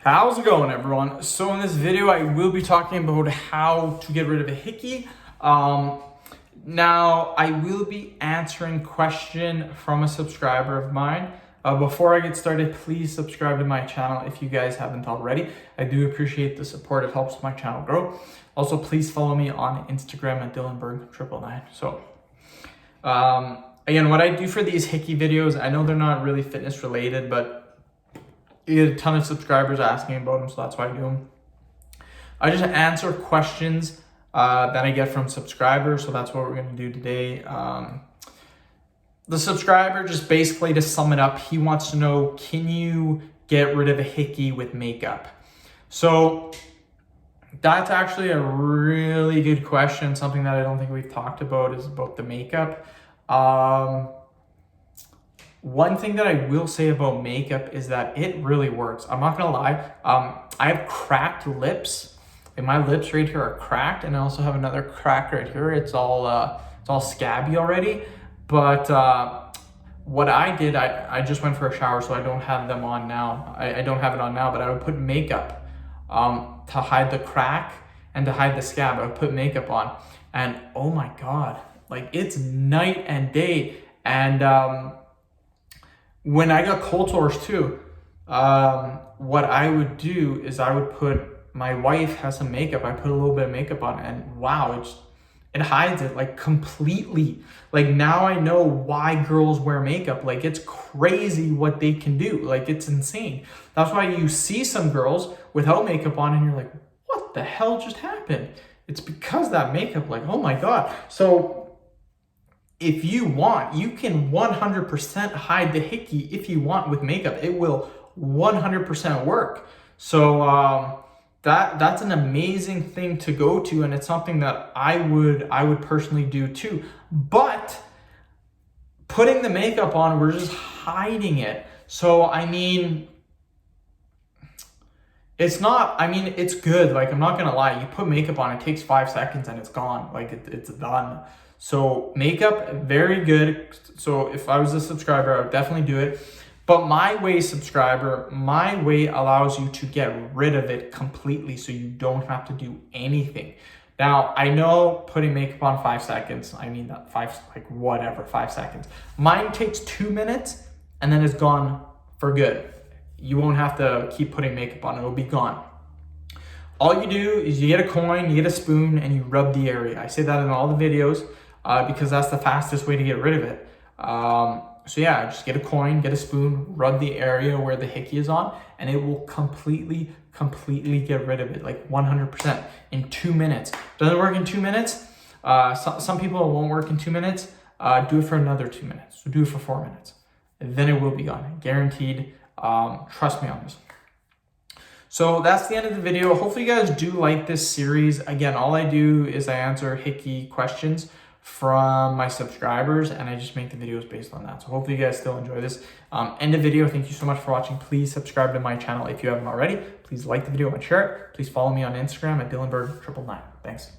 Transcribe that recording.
How's it going, everyone? So in this video, I will be talking about how to get rid of a hickey. Now, I will be answering a question from a subscriber of mine. Before I get started, please subscribe to my channel if you guys haven't already. I do appreciate the support. It helps my channel grow. Also, please follow me on Instagram at Dylanberg999. So, again, what I do for these hickey videos, I know they're not really fitness related, but you get a ton of subscribers asking about them, so that's why I do them. I just answer questions that I get from subscribers, so that's what we're going to do today. The subscriber, just basically to sum it up, he wants to know, can you get rid of a hickey with makeup? So that's actually a really good question. Something that I don't think we've talked about is about the makeup. One thing that I will say about makeup is that it really works. I'm not gonna lie. I have cracked lips, and my lips right here are cracked, and I also have another crack right here. It's all scabby already. But what I did, I just went for a shower, so I don't have them on now. I don't have it on now, but I would put makeup to hide the crack and to hide the scab. I would put makeup on, and oh my God, like it's night and day. And when I got cold sores too, what I would do is I would put, my wife has some makeup, I put a little bit of makeup on, and wow, it hides it like completely. Like now I know why girls wear makeup. Like it's crazy what they can do. Like it's insane. That's why you see some girls without makeup on and you're like, what the hell just happened? It's because that makeup, like, oh my God. So if you want, you can 100% hide the hickey if you want with makeup. It will 100% work. So that's an amazing thing to go to, and it's something that I would personally do too. But putting the makeup on, we're just hiding it. So I mean, it's good. Like, I'm not gonna lie, you put makeup on, it takes 5 seconds and it's gone. Like it's done. So makeup, very good. So if I was a subscriber, I would definitely do it. But my way, subscriber, my way allows you to get rid of it completely, so you don't have to do anything. Now, I know putting makeup on 5 seconds, I mean that 5 seconds. Mine takes 2 minutes and then it's gone for good. You won't have to keep putting makeup on, it'll be gone. All you do is you get a coin, you get a spoon, and you rub the area. I say that in all the videos because that's the fastest way to get rid of it. So yeah, just get a coin, get a spoon, rub the area where the hickey is on, and it will completely get rid of it, like 100% in 2 minutes. Doesn't work in 2 minutes. Some people it won't work in 2 minutes. Do it for another 2 minutes. So do it for 4 minutes. And then it will be gone, guaranteed. Trust me on this. So that's the end of the video. Hopefully you guys do like this series. Again, all I do is I answer hickey questions from my subscribers, and I just make the videos based on that. So hopefully you guys still enjoy this. End of video. Thank you so much for watching. Please subscribe to my channel if you haven't already. Please like the video and share it. Please follow me on Instagram at Dylanberg999. Thanks.